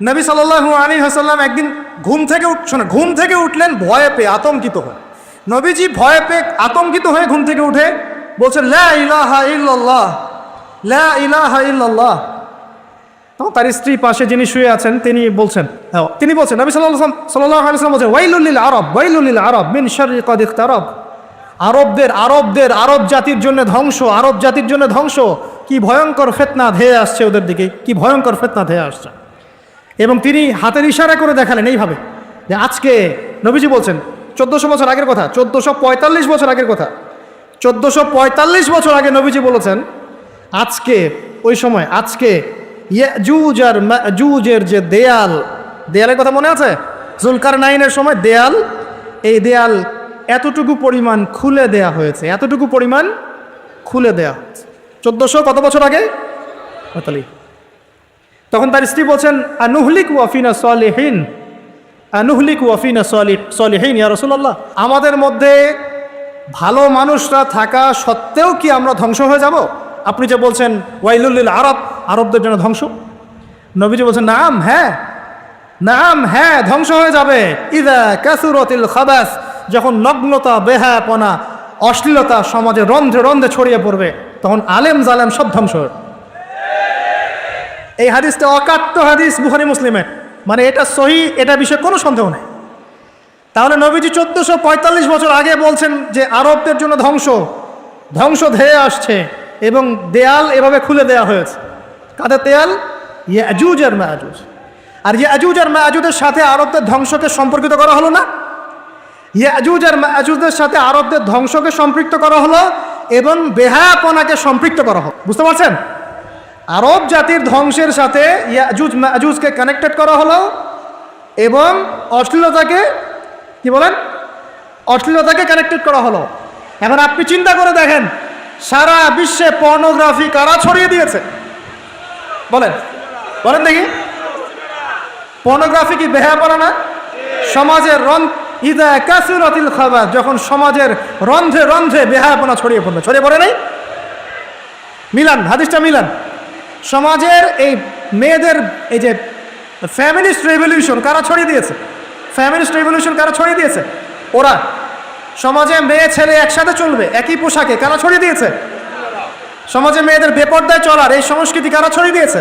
নবী সাল্লাল্লাহু আলাইহি ওয়াসাল্লাম একদিন ঘুম থেকে উঠলেন ভয়ে পেয়ে, আতঙ্কিত হয়ে। নবীজি ভয়ে পেয়ে আতঙ্কিত হয়ে ঘুম থেকে উঠে বলছেন, লা ইলাহা ইল্লাল্লাহ, লা ইলাহা ইল্লাল্লাহ। তখন তার স্ত্রী পাশে যিনি শুয়ে আছেন তিনি বলছেন নবী সাল্লাল্লাহু আলাইহি ওয়াসাল্লাম বলছেন, ওয়াইলুল লিল আরব, ওয়াইলুল লিল আরব মিন শাররি কাদ ইকতারাব। আরব জাতির জন্য ধ্বংস, আরব জাতির জন্য ধ্বংস। কি ভয়ঙ্কর ফিতনা ধেয়ে আসছে ওদের দিকে, কি ভয়ঙ্কর ফিতনা ধেয়ে আসছে। এবং তিনি হাতের ইশারা করে দেখালেন এইভাবে যে আজকে, নবীজি বলছেন 1400 বছর আগের কথা, 1445 বছর আগের কথা, 1445 বছর আগে নবীজি বলেছেন, আজকে ওই সময় আজকে ইয়াজুজ আর মাজুজের যে দেয়ালের কথা মনে আছে? জুলকারনাইনের সময় এই দেয়াল এতটুকু পরিমাণ খুলে দেয়া হয়েছে, এতটুকু পরিমাণ খুলে দেয়া হয়েছে 1400 কত বছর আগে? 45। তখন তার স্ত্রী বলছেন, আনুহলিক ওয়াফিনা সালিহিন, আনুহলিক ওয়াফিনা সালিহিন ইয়া রাসূলুল্লাহ, আমাদের মধ্যে ভালো মানুষরা থাকা সত্ত্বেও কি আমরা ধ্বংস হয়ে যাব? আপনি যে বলছেন ওয়াইলুল লিল আরব, আরবদের জন্য ধ্বংস। নবীজি বলছেন, নাম হ্যাঁ ধ্বংস হয়ে যাবে। ইযা কাসুরাতিল খাবাস, যখন নগ্নতা, বেহায়াপনা, অশ্লীলতা সমাজে রন্ধ্রে রন্ধ্রে ছড়িয়ে পড়বে, তখন আলেম জালেম সব ধ্বংস হবে। এই হাদিসটা অকাট্য হাদিস বুখারী মুসলিমের, মানে এটা সহিহ, এটা বিষয়ে কোনো সন্দেহ নেই। তাহলে নবীজি 1445 বছর আগে বলছেন যে আরবদের জন্য ধ্বংস ধেয়ে আসছে, এবং দেয়াল এভাবে খুলে দেয়া হয়েছে। কাদের দেয়াল? ইয়াজুজ আর মাজুজ। আর ইয়াজুজ আর মাজুজের সাথে আরবদের ধ্বংসকে সম্পর্কিত করা হলো না? ইয়াজুজ আর মাজুজের সাথে আরবদের ধ্বংসকে সম্পৃক্ত করা হলো এবং বেহায়াপনাকে সম্পৃক্ত করা হলো। বুঝতে পারছেন? আরব জাতির ধ্বংসের সাথে ইয়াজুজ মাজুজকে কানেক্টেড করা হলো এবং অশ্লীলতাকে, কি বলেন, অশ্লীলতাকে কানেক্টেড করা হলো। এখন আপনি চিন্তা করে দেখেন, সারা বিশ্বে পর্নোগ্রাফি কারা ছড়িয়ে দিয়েছে? বলেন দেখি, পর্নোগ্রাফি কি বেহায়াপনা না? সমাজের ইদা কাসুরাতিল খাবাস, যখন সমাজের রন্ধ্রে রন্ধ্রে বেহায়াপনা ছড়িয়ে পড়ে নাই? হাদিসটা মিলান। সমাজের এই মেয়েদের এই যে ফ্যামিলিস্ট রেভলিউশন কারা ছড়িয়ে দিয়েছে? ওরা। সমাজে মেয়ে ছেলে একসাথে চলবে একই পোশাকে কারা ছড়িয়ে দিয়েছে? সমাজে মেয়েদের বেপর্দায় চলার এই সংস্কৃতি কারা ছড়িয়ে দিয়েছে?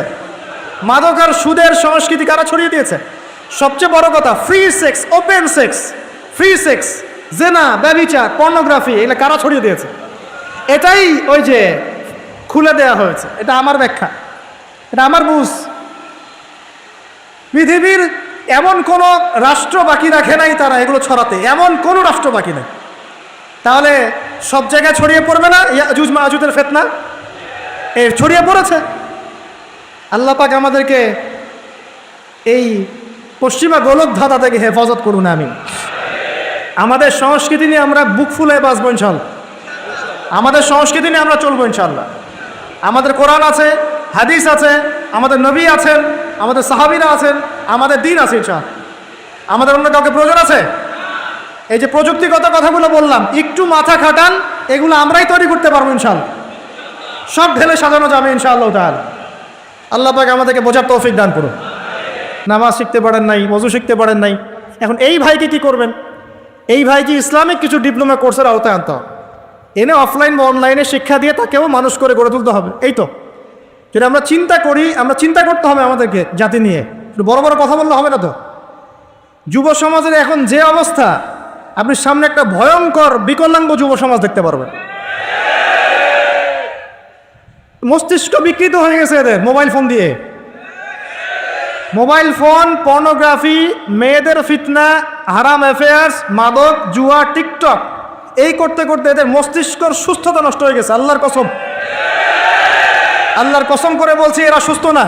মাদক আর সুদের সংস্কৃতি কারা ছড়িয়ে দিয়েছে? সবচেয়ে বড় কথা, ফ্রি সেক্স, ওপেন সেক্স, জেনা, ব্যভিচার, পর্নোগ্রাফি, এগুলো কারা ছড়িয়ে দিয়েছে? এটাই ওই যে খুলে দেয়া হয়েছে। এটা আমার ব্যাখ্যা, এটা আমার বুঝ। পৃথিবীর এমন কোন রাষ্ট্র বাকি রাখে নাই তারা এগুলো ছড়াতে, এমন কোন রাষ্ট্র বাকি নেই। তাহলে সব জায়গায় ছড়িয়ে পড়বে না ইয়াজুজ মাজুজের ফিতনা? ছড়িয়ে পড়েছে। আল্লাহ পাক আমাদেরকে এই পশ্চিমা গোলকধাঁধা থেকে হেফাজত করুন, আমিন। আমাদের সংস্কৃতি নিয়ে আমরা বুক ফুলে বাঁচবো ইনশাআল্লাহ, আমাদের সংস্কৃতি নিয়ে আমরা চলবো ইনশাআল্লাহ। আমাদের কোরআন আছে, হাদিস আছে, আমাদের নবী আছেন, আমাদের সাহাবীরা আছেন, আমাদের দিন আছে ইনশাআল্লাহ। আমাদের অন্য কাউকে প্রয়োজন আছে? এই যে প্রযুক্তিগত কথাগুলো বললাম, একটু মাথা খাটান, এগুলো আমরাই তৈরি করতে পারবো ইনশাআল্লাহ। সব ঢেলে সাজানো যাবে ইনশাআল্লাহ তাআলা। আল্লাহ পাক আমাদেরকে বোঝার তৌফিক দান করুন। নামাজ শিখতে পারেন নাই, ওযু শিখতে পারেন নাই, এখন এই ভাইকে কি করবেন? এই ভাইকে ইসলামিক কিছু ডিপ্লোমা কোর্সের আওতায় আনতে হবে, এনে অফলাইন বা অনলাইনে শিক্ষা দিয়ে তাকেও মানুষ করে গড়ে তুলতে হবে। এই তো যদি আমরা চিন্তা করি, আমরা চিন্তা করতে হবে আমাদেরকে জাতি নিয়ে, বড় বড় কথা বললে হবে না তো। যুব সমাজের এখন যে অবস্থা, আপনি সামনে একটা ভয়ঙ্কর বিকলাঙ্গ যুব সমাজ দেখতে পারবেন। মস্তিষ্ক বিকৃত হয়ে গেছে এদের মোবাইল ফোন দিয়ে। মোবাইল ফোন, পর্নোগ্রাফি, মেয়েদের ফিতনা, হারাম অ্যাফেয়ার্স, মাদক, জুয়া, টিকটক, এই করতে করতে এদের মস্তিষ্কর সুস্থতা নষ্ট হয়ে গেছে। আল্লাহর কসম করে বলছি, এরা সুস্থ না।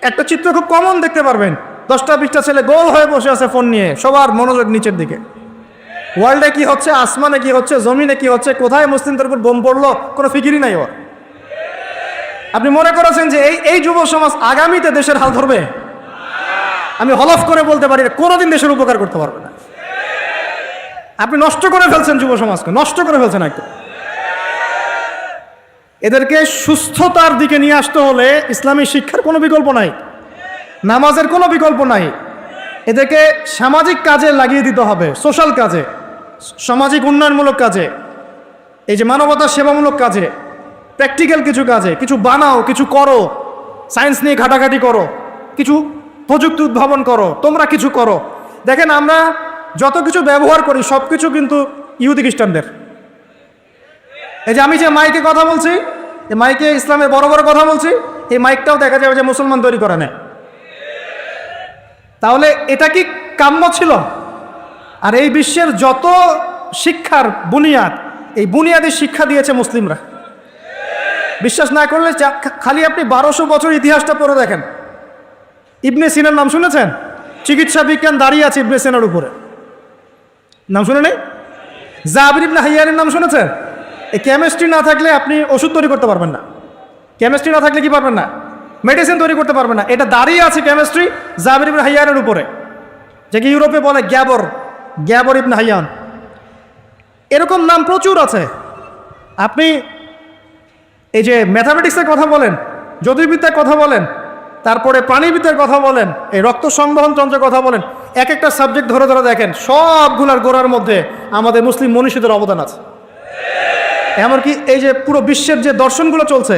একটা চিত্র খুব কমন দেখতে পারবেন, 10টা-20টা ছেলে গোল হয়ে বসে আছে ফোন নিয়ে, সবার মনোযোগ নিচের দিকে। ওয়ার্ল্ডে কি হচ্ছে, আসমানে কি হচ্ছে, জমিনে কি হচ্ছে, কোথায় মুসলিমদের উপর বোম পড়লো, কোনো ফিকিরই নাই ওর। আপনি মনে করেছেন যে এই যুব সমাজ আগামীতে দেশের হাল ধরবে? আমি হলফ করে বলতে পারি কোনোদিন দেশের উপকার করতে পারবে না। আপনি নষ্ট করে ফেলছেন যুব সমাজকে, নষ্ট করে ফেলছেন একদম। এদেরকে সুস্থতার দিকে নিয়ে আসতে হলে ইসলামী শিক্ষার কোনো বিকল্প নাই, নামাজের কোনো বিকল্প নাই। এদেরকে সামাজিক কাজে লাগিয়ে দিতে হবে, সোশ্যাল কাজে, সামাজিক উন্নয়নমূলক কাজে, এই যে মানবতার সেবামূলক কাজে, প্র্যাকটিক্যাল কিছু কাজে, কিছু বানাও, কিছু করো, সায়েন্স নিয়ে ঘাটাঘাটি করো, কিছু প্রযুক্তি উদ্ভাবন করো, তোমরা কিছু করো। দেখেন আমরা যত কিছু ব্যবহার করি সব কিছু কিন্তু ইহুদি খ্রিস্টানদের। এই যে আমি যে মাইকে কথা বলছি, এই মাইকে ইসলামের বড় বড় কথা বলছি, এই মাইকটাও দেখা যাবে যে মুসলমান তৈরি করে নেয়। তাহলে এটা কি কাম্য ছিল? আর এই বিশ্বের যত শিক্ষার বুনিয়াদ, এই বুনিয়াদি শিক্ষা দিয়েছে মুসলিমরা। বিশ্বাস না করলে খালি আপনি 1200 বছর ইতিহাসটা পড়ে দেখেন। ইবনে সিনার নাম শুনেছেন? চিকিৎসা বিজ্ঞান দাঁড়িয়ে আছে ইবনে সিনার উপরে, নাম শুনে নেই? জাবির ইবনে হাইয়ানের নাম শুনেছেন? এই কেমিস্ট্রি না থাকলে আপনি ওষুধ তৈরি করতে পারবেন না। কেমিস্ট্রি না থাকলে কি পারবেন না? মেডিসিন তৈরি করতে পারবেন না। এটা দাঁড়িয়ে আছে কেমিস্ট্রি জাবির ইবনে হাইয়ানের উপরে, যাকে ইউরোপে বলে গ্যাবর ইবনে হাইয়ান। এরকম নাম প্রচুর আছে। আপনি এই যে ম্যাথামেটিক্সের কথা বলেন, জ্যোতির্বিদ্যার কথা বলেন, তারপরে প্রাণীবিদ্যার কথা বলেন, এই রক্ত সংবহন তন্ত্রের কথা বলেন, এক একটা সাবজেক্ট ধরে ধরে দেখেন, সবগুলার গোড়ার মধ্যে আমাদের মুসলিম মনীষীদের অবদান আছে। এমনকি এই যে পুরো বিশ্বের যে দর্শনগুলো চলছে,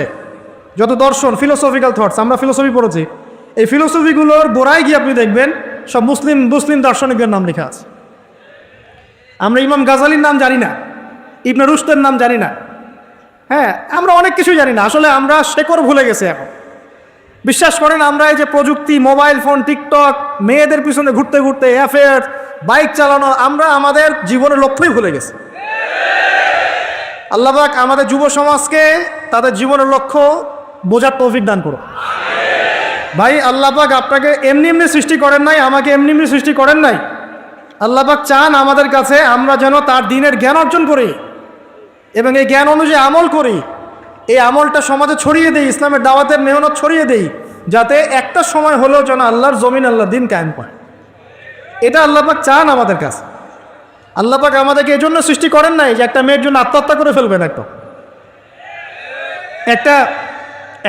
যত দর্শন, ফিলোসফিক্যাল থটস, আমরা ফিলোসফি পড়েছি, এই ফিলোসফিগুলোর গোড়ায় গিয়ে আপনি দেখবেন সব মুসলিম দার্শনিকদের নাম লেখা আছে। আমরা ইমাম গাজালির নাম জানি না, ইবনে রুশদের নাম জানি না, হ্যাঁ আমরা অনেক কিছু জানি না। আসলে আমরা শেকড় ভুলে গেছি এখন। বিশ্বাস করেন আমরা এই যে প্রযুক্তি, মোবাইল ফোন, টিকটক, মেয়েদের পিছনে ঘুরতে ঘুরতে, অ্যাফেয়ার, বাইক চালানো, আমরা আমাদের জীবনের লক্ষ্যই ভুলে গেছি। আল্লাহ পাক আমাদের যুব সমাজকে তাদের জীবনের লক্ষ্য বোঝার তৌফিক দান করো। ভাই আল্লাহ পাক আপনাকে এমনি এমনি সৃষ্টি করেন নাই, আমাকে এমনি এমনি সৃষ্টি করেন নাই। আল্লাহ পাক চান আমাদের কাছে আমরা যেন তার দ্বীনের জ্ঞান অর্জন করি এবং এই জ্ঞান অনুযায়ী আমল করি। এই আমলটা সমাজে ছড়িয়ে দেই, ইসলামের দাওয়াতের মেহনত ছড়িয়ে দেই, যাতে একটা সময় হলেও যেন আল্লাহর জমিন, আল্লাহর দ্বীন কায়েম পায়। এটা আল্লাহ পাক চান আমাদের কাছে। আল্লাহ পাক আমাদেরকে এই জন্য সৃষ্টি করেন নাই যে একটা মেয়ের জন্য আত্মহত্যা করে ফেলবেন।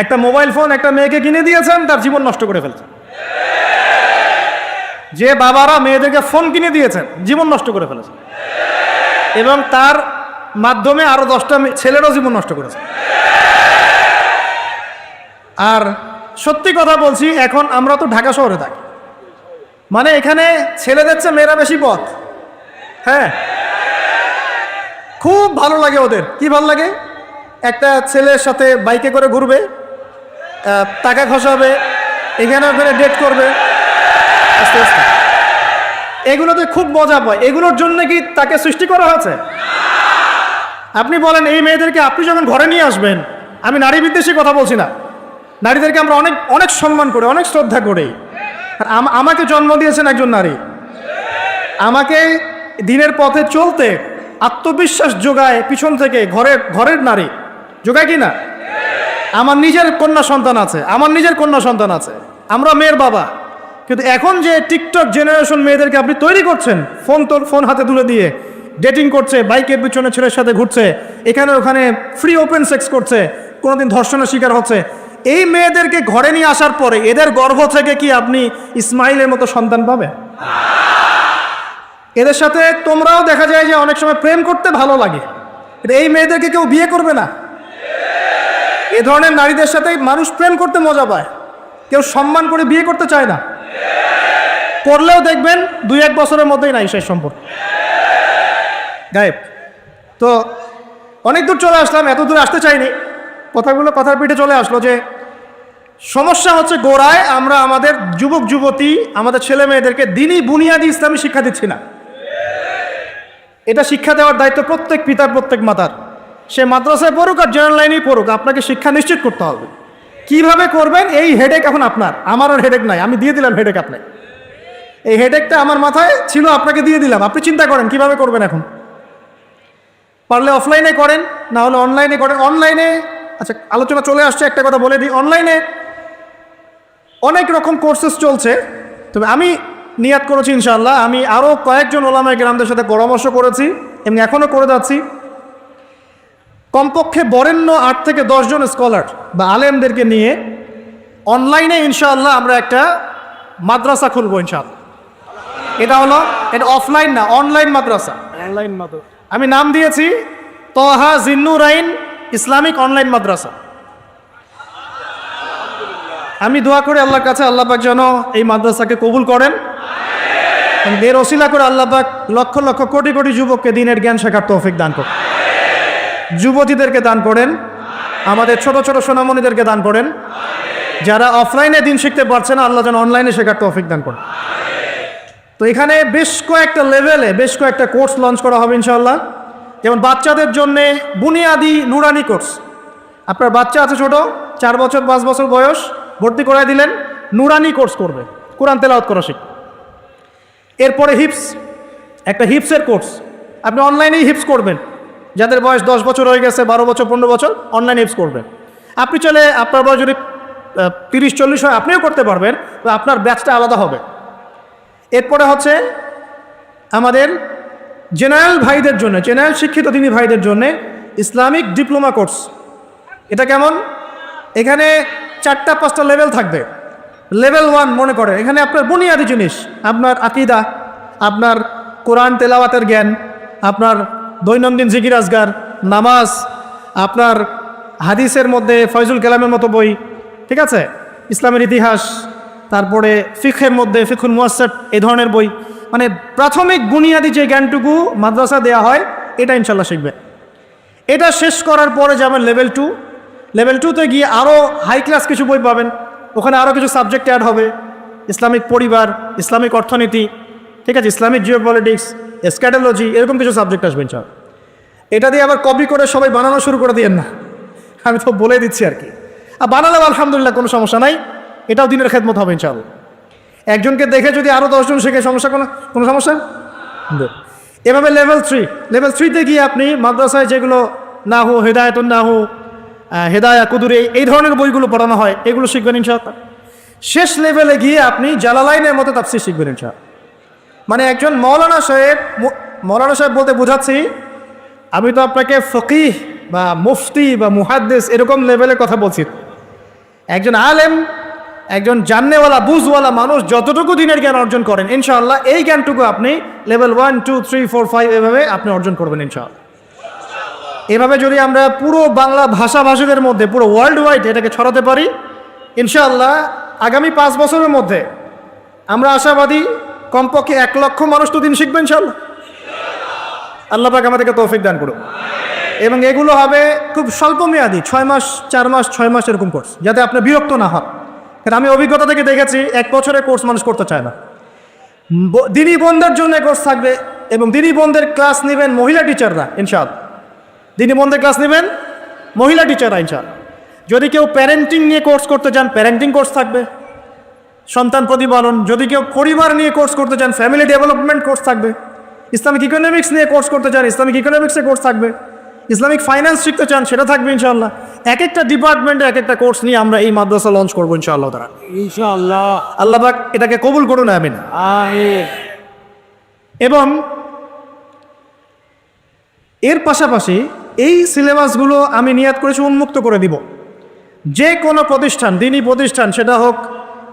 একটা মোবাইল ফোন একটা মেয়েকে কিনে দিয়েছেন, তার জীবন নষ্ট করে ফেলছেন। যে বাবারা মেয়েদেরকে ফোন কিনে দিয়েছেন, জীবন নষ্ট করে ফেলেছেন এবং তার মাধ্যমে আরো 10টা ছেলেরও জীবন নষ্ট করেছে। আর সত্যি কথা বলছি, এখন আমরা তো ঢাকা শহরে থাকি, মানে এখানে ছেলেদের চেয়ে মেয়েরা বেশি পথ। হ্যাঁ, খুব ভালো লাগে ওদের। কি ভালো লাগে? একটা ছেলের সাথে বাইকে করে ঘুরবে, টাকা খসাবে, এখানে ওখানে ডেট করবে, আস্তে আস্তে। এগুলোতে খুব মজা পায়। এগুলোর জন্য কি তাকে সৃষ্টি করা হয়েছে? আপনি বলেন এই মেয়েদেরকে আপনি যখন ঘরে নিয়ে আসবেন, আমি নারী বিদ্বেষী কথা বলছি না, নারীদেরকে আমরা অনেক অনেক সম্মান করি, অনেক শ্রদ্ধা করি। আর আমাকে জন্ম দিয়েছেন একজন নারী, আমাকে দিনের পথে চলতে আত্মবিশ্বাস যোগায় পিছন থেকে, ঘরের নারী যোগায় কি না? আমার নিজের কন্যা সন্তান আছে, আমরা মেয়ের বাবা। কিন্তু এখন যে টিকটক জেনারেশন মেয়েদেরকে আপনি তৈরি করছেন, ফোন হাতে তুলে দিয়ে ডেটিং করছে, বাইকের পিছনে ছেলের সাথে ঘুরছে, এখানে ওখানে ফ্রি ওপেন সেক্স করছে, কোনোদিন ধর্ষণের শিকার হচ্ছে, এই মেয়েদেরকে ঘরে নিয়ে আসার পরে এদের গর্ভ থেকে কি আপনি ইসমাইলের মতো সন্তান পাবে? এদের সাথে তোমরাও দেখা যায় যে অনেক সময় প্রেম করতে ভালো লাগে, এই মেয়েদেরকে কেউ বিয়ে করবে না। এ ধরনের নারীদের সাথে মানুষ প্রেম করতে মজা পায়, কেউ সম্মান করে বিয়ে করতে চায় না। করলেও দেখবেন 2-1 বছরের মধ্যেই নাই সেই সম্পর্ক, গায়েব। তো অনেক দূর চলে আসলাম, এত দূর আসতে চাইনি, কথার পিঠে চলে আসলো যে সমস্যা হচ্ছে গোড়ায় আমরা আমাদের যুবক যুবতী, আমাদের ছেলে মেয়েদেরকে দিনই বুনিয়াদি ইসলামী শিক্ষা দিচ্ছি না। এটা শিক্ষা দেওয়ার দায়িত্ব প্রত্যেক পিতার, প্রত্যেক মাতার। সে মাদ্রাসায় পড়ুক আর জেনারেল লাইনেই পড়ুক, আপনাকে শিক্ষা নিশ্চিত করতে হবে। কিভাবে করবেন এই হেডেক এখন আপনার, আমার আর হেডেক নাই, আমি দিয়ে দিলাম হেডেক আপনাকে। এই হেডেকটা আমার মাথায় ছিল, আপনাকে দিয়ে দিলাম, আপনি চিন্তা করেন কিভাবে করবেন। এখন পারলে অফলাইনে করেন, না হলে অনলাইনে করেন। অনলাইনে আচ্ছা আলোচনা চলে আসছে, একটা কথা বলে দিই, অনলাইনে অনেক রকম কোর্সেস চলছে। তবে আমি নিয়াত করেছি ইনশাআল্লাহ, আমি আরও কয়েকজন ওলামায়ে কেরামদের সাথে পরামর্শ করেছি এবং এখনও করে যাচ্ছি। কমপক্ষে বরেণ্য 8 থেকে 10 জন স্কলার বা আলেমদেরকে নিয়ে অনলাইনে ইনশাআল্লাহ আমরা একটা মাদ্রাসা খুলবো ইনশাআল্লাহ। এটা অফলাইন না, অনলাইন মাদ্রাসা। আমি নাম দিয়েছি তহা জিন্নুরাইন ইসলামিক অনলাইন মাদ্রাসা। আমি দোয়া করি আল্লাহর কাছে, আল্লাহ পাক যেন এই মাদ্রাসাকে কবুল করেন। এর ওসিলা করে আল্লাহ পাক লক্ষ লক্ষ কোটি কোটি যুবককে দিনের জ্ঞান শেখার তৌফিক দান করেন, যুবতীদেরকে দান করেন, আমাদের ছোট ছোট সোনামণিদেরকে দান করেন। যারা অফলাইনে দিন শিখতে পারছে না, আল্লাহ যেন অনলাইনে শেখার তৌফিক দান করেন। তো এখানে বেশ কয়েকটা লেভেলে বেশ কয়েকটা কোর্স লঞ্চ করা হবে ইনশাআল্লাহ। যেমন বাচ্চাদের জন্য বুনিয়াদি নুরানি কোর্স। আপনার বাচ্চা আছে ছোট, 4 বছর 5 বছর বয়স, ভর্তি করায় দিলেন, নুরানি কোর্স করবে, কোরআন তেলাওয়াত করা শিখবে। এরপরে হিপস, একটা হিপসের কোর্স, আপনি অনলাইনেই হিপস করবেন। যাদের বয়স 10 বছর হয়ে গেছে, 12 বছর 15 বছর, অনলাইন হিপস করবেন। আপনি চলে, আপনার বয়স যদি 30-40 হয় আপনিও করতে পারবেন, তো আপনার ব্যাচটা আলাদা হবে। এরপরে হচ্ছে আমাদের জেনারেল ভাইদের জন্য, জেনারেল শিক্ষিত দিনী ভাইদের জন্য ইসলামিক ডিপ্লোমা কোর্স। এটা কেমন? এখানে 4-5টা লেভেল থাকবে। লেভেল 1 মনে করে এখানে আপনার বুনিয়াদি জিনিস, আপনার আকীদা, আপনার কোরআন তেলাওয়াতের জ্ঞান, আপনার দৈনন্দিন জিকির আজগার, নামাজ, আপনার হাদিসের মধ্যে ফয়জুল কালামের মতো বই, ঠিক আছে, ইসলামের ইতিহাস, তারপরে ফিকহের মধ্যে ফিকহুল মুয়াসসার, এই ধরনের বই। মানে প্রাথমিক বুনিয়াদি যে জ্ঞানটুকু মাদ্রাসা দেওয়া হয় এটা ইনশাল্লাহ শিখবে। এটা শেষ করার পরে যাবেন লেভেল 2। লেভেল 2তে গিয়ে আরও হাই ক্লাস কিছু বই পাবেন, ওখানে আরও কিছু সাবজেক্ট অ্যাড হবে, ইসলামিক পরিবার, ইসলামিক অর্থনীতি, ঠিক আছে, ইসলামিক জিওপলিটিক্স, এসক্যাটোলজি, এরকম কিছু সাবজেক্ট আসবে ইনশাল্লাহ। এটা দিয়ে আবার কপি করে সবাই বানানো শুরু করে দিয়েন না, আমি তো বলে দিচ্ছি আর কি। আর বানালেও আলহামদুলিল্লাহ কোনো সমস্যা নাই, এটাও দিনের খেদমত হবে ইনশাআল্লাহ। একজনকে দেখে যদি আরও 10 জন শেখে সমস্যা, কোনো সমস্যা। এভাবে লেভেল 3তে গিয়ে আপনি মাদ্রাসায় যেগুলো নাহু, হেদায়েতুন নাহু, হেদায়া, কুদুরি, এই ধরনের বইগুলো পড়ানো হয়, এগুলো শিখবেন ইনশাআল্লাহ। শেষ লেভেলে গিয়ে আপনি জালালাইনের মতো তাফসীর শিখবেন ইনশাআল্লাহ। মানে একজন মৌলানা সাহেব বলতে বোঝাচ্ছি, আমি তো আপনাকে ফকিহ বা মুফতি বা মুহাদ্দিস এরকম লেভেলের কথা বলছি। একজন আলেম, একজন জাননেওয়ালা, বুঝওয়ালা মানুষ যতটুকু দিনের জ্ঞান অর্জন করেন ইনশাআল্লাহ, এই জ্ঞানটুকু আপনি লেভেল 1, 2, 3, 4, 5 এভাবে আপনি অর্জন করবেন ইনশাআল্লাহ। এভাবে যদি আমরা পুরো বাংলা ভাষাভাষীদের মধ্যে, পুরো ওয়ার্ল্ড ওয়াইড এটাকে ছড়াতে পারি ইনশাআল্লাহ, আগামী 5 বছরের মধ্যে আমরা আশাবাদী কমপক্ষে 1 লক্ষ মানুষ তো দিন শিখবেন ইনশাআল্লাহ। আল্লাহ পাক আমাদেরকে তৌফিক দান করুন। এবং এগুলো হবে খুব স্বল্প মেয়াদি, 6 মাস, 4 মাস, 6 মাস এরকম কোর্স, যাতে আপনি বিরক্ত না হন। কারণ আমি অভিজ্ঞতা থেকে দেখেছি 1 বছরের কোর্স মানুষ করতে চায় না। দিনী বোনদের জন্য কোর্স থাকবে, এবং দিনী বোনদের ক্লাস নেবেন মহিলা টিচাররা ইনশাআল্লাহ। দিনী বোনদের ক্লাস নেবেন মহিলা টিচাররা ইনশাআল্লাহ। যদি কেউ প্যারেন্টিং নিয়ে কোর্স করতে চান, প্যারেন্টিং কোর্স থাকবে, সন্তান প্রতিপালন। যদি কেউ পরিবার নিয়ে কোর্স করতে চান, ফ্যামিলি ডেভেলপমেন্ট কোর্স থাকবে। ইসলামিক ইকোনমিক্স নিয়ে কোর্স করতে চান, ইসলামিক ইকোনমিক্সের কোর্স থাকবে। ইসলামিক ফাইন্যান্স শিখতে চান, সেটা থাকবে ইনশাআল্লাহ। এক একটা ডিপার্টমেন্টে এক একটা কোর্স নিয়ে আমরা এই মাদ্রাসা লঞ্চ করবো ইনশাআল্লাহ তাআলা। ইনশাআল্লাহ। আল্লাহ পাক এটাকে কবুল করুন, আমিন। এবং এর পাশাপাশি এই সিলেবাসগুলো আমি নিয়াত করেছি উন্মুক্ত করে দিব। যে কোনো প্রতিষ্ঠান, দিনী প্রতিষ্ঠান, সেটা হোক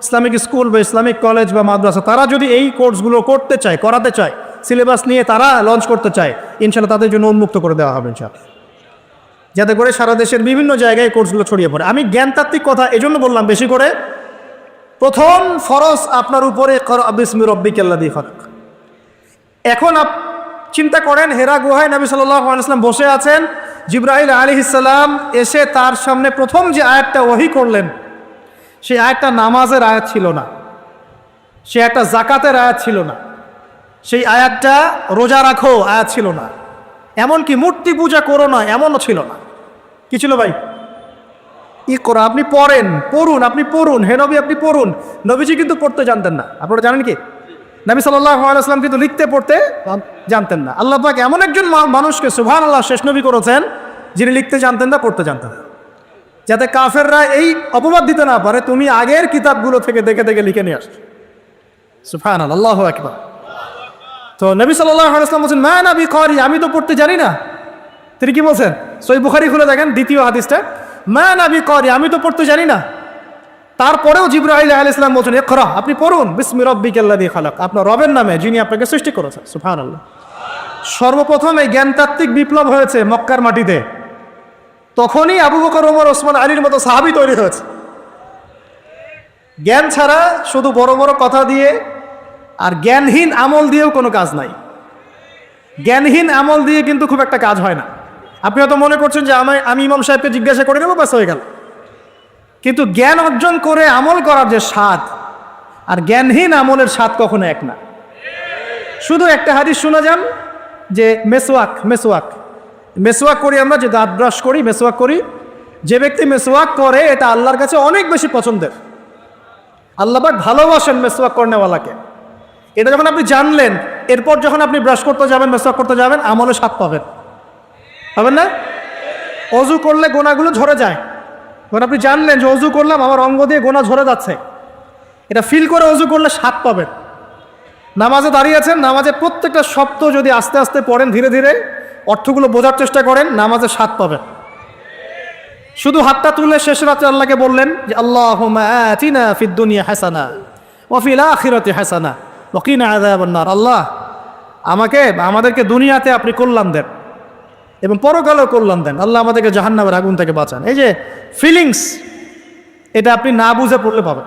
ইসলামিক স্কুল বা ইসলামিক কলেজ বা মাদ্রাসা, তারা যদি এই কোর্সগুলো করতে চায়, করাতে চায়, সিলেবাস নিয়ে তারা লঞ্চ করতে চায়, ইনশাআল্লাহ তাদের জন্য উন্মুক্ত করে দেওয়া হবে ইনশাআল্লাহ, যাতে করে সারা দেশের বিভিন্ন জায়গায় কোর্সগুলো ছড়িয়ে পড়ে। আমি জ্ঞানতাত্ত্বিক কথা এজন্য বললাম বেশি করে, প্রথম ফরজ আপনার উপরে ইকরা বিসমি রাব্বিকাল্লাযী খালাক। এখন চিন্তা করেন, হেরা গুহায় নবী সাল্লাল্লাহু আলাইহি ওয়াসাল্লাম বসে আছেন, জিবরাইল আলাইহিস সালাম এসে তার সামনে প্রথম যে আয়াতটা ওহী করলেন, সেই আয়াতটা নামাজের আয়াত ছিল না, সে একটা জাকাতের আয়াত ছিল না, সেই আয়াতটা রোজা রাখো আয়াত ছিল না, এমনকি মূর্তি পূজা করো না এমনও ছিল না। কি ছিল ভাই? ইকরা, আপনি পড়ুন, আপনি পড়ুন, হে নবী আপনি পড়ুন। নবীজি কিন্তু পড়তে জানতেন না, আপনারা জানেন কি? নবী সাল্লাল্লাহু আলাইহি ওয়াসাল্লাম কিন্তু লিখতে পড়তে জানতেন না। আল্লাহ পাক এমন একজন মানুষকে সুবহানাল্লাহ শেষ নবী করেছেন, যিনি লিখতে জানতেন না, পড়তে জানতেন না, যাতে কাফেররা এই অপবাদ দিতে না পারে তুমি আগের কিতাবগুলো থেকে দেখে দেখে লিখে নিয়ে আসছো। সুবহানাল্লাহ, আল্লাহু আকবার। তো নবী সাল্লাল্লাহু আলাইহি ওয়াসাল্লাম বলেন, মা নবী করি, আমি তো পড়তে জানি না। তিনি কি বলছেন? সহিহ বুখারী খুলে দেখেন দ্বিতীয় হাদিসটা, মা নাবি করি, আমি তো পড়তে জানি না। তারপরেও জিবরাইল আলাইহিস সালাম বলছেন ইকরা, আপনি পড়ুন, বিসমি রাব্বিকাল্লাযী খালাক, আপনার রবের নামে যিনি আপনাকে সৃষ্টি করেছেন। সুবহানাল্লাহ। সর্বপ্রথম এই জ্ঞানতাত্ত্বিক বিপ্লব হয়েছে মক্কার মাটিতে, তখনই আবু বকর, ওমর, ওসমান, আলীর মতো সাহাবী তৈরি হয়েছে। জ্ঞান ছাড়া শুধু বড় বড় কথা দিয়ে আর জ্ঞানহীন আমল দিয়েও কোনো কাজ নাই। জ্ঞানহীন আমল দিয়ে কিন্তু খুব একটা কাজ হয় না। আপনি হয়তো মনে করছেন যে আমি ইমাম সাহেবকে জিজ্ঞাসা করে নেবো, ব্যাস হয়ে গেল। কিন্তু জ্ঞান অর্জন করে আমল করার যে স্বাদ আর জ্ঞানহীন আমলের স্বাদ কখনো এক না। শুধু একটা হাদিস শোনা যান যে মেসওয়াক করি আমরা, যে দাঁত ব্রাশ করি, মেসওয়াক করি, যে ব্যক্তি মেসওয়াক করে এটা আল্লাহর কাছে অনেক বেশি পছন্দের। আল্লাহ পাক ভালোবাসেন মেসওয়াক করনেওয়ালাকে। এটা যখন আপনি জানলেন, এরপর যখন আপনি ব্রাশ করতে যাবেন, মেসওয়াক করতে যাবেন, আমলে স্বাদ পাবেন না? অজু করলে গোনাগুলো ঝরে যায়, যখন আপনি জানলেন যে অজু করলাম আমার অঙ্গ দিয়ে গোনা ঝরে যাচ্ছে, এটা ফিল করে অজু করলে স্বাদ পাবেন। নামাজে দাঁড়িয়ে আছেন, নামাজের প্রত্যেকটা শব্দ যদি আস্তে আস্তে পড়েন, ধীরে ধীরে অর্থগুলো বোঝার চেষ্টা করেন, নামাজে স্বাদ পাবেন। শুধু হাতটা তুলে শেষ রাতে আল্লাহকে বললেন যে আল্লাহুম্মা আতিনা ফিদ দুনিয়া হাসানা ওয়া ফিল আখিরাতি হাসানা ওয়া কিনা আযাবান নার। আল্লাহ আমাদেরকে দুনিয়াতে আপনি কল্যাণ দেন এবং পরকালেও কল্যাণ দেন। আল্লাহ আমাদেরকে জাহান্নামের আগুন থেকে বাঁচান। এই যে ফিলিংস, এটা আপনি না বুঝে পড়লে পাবেন।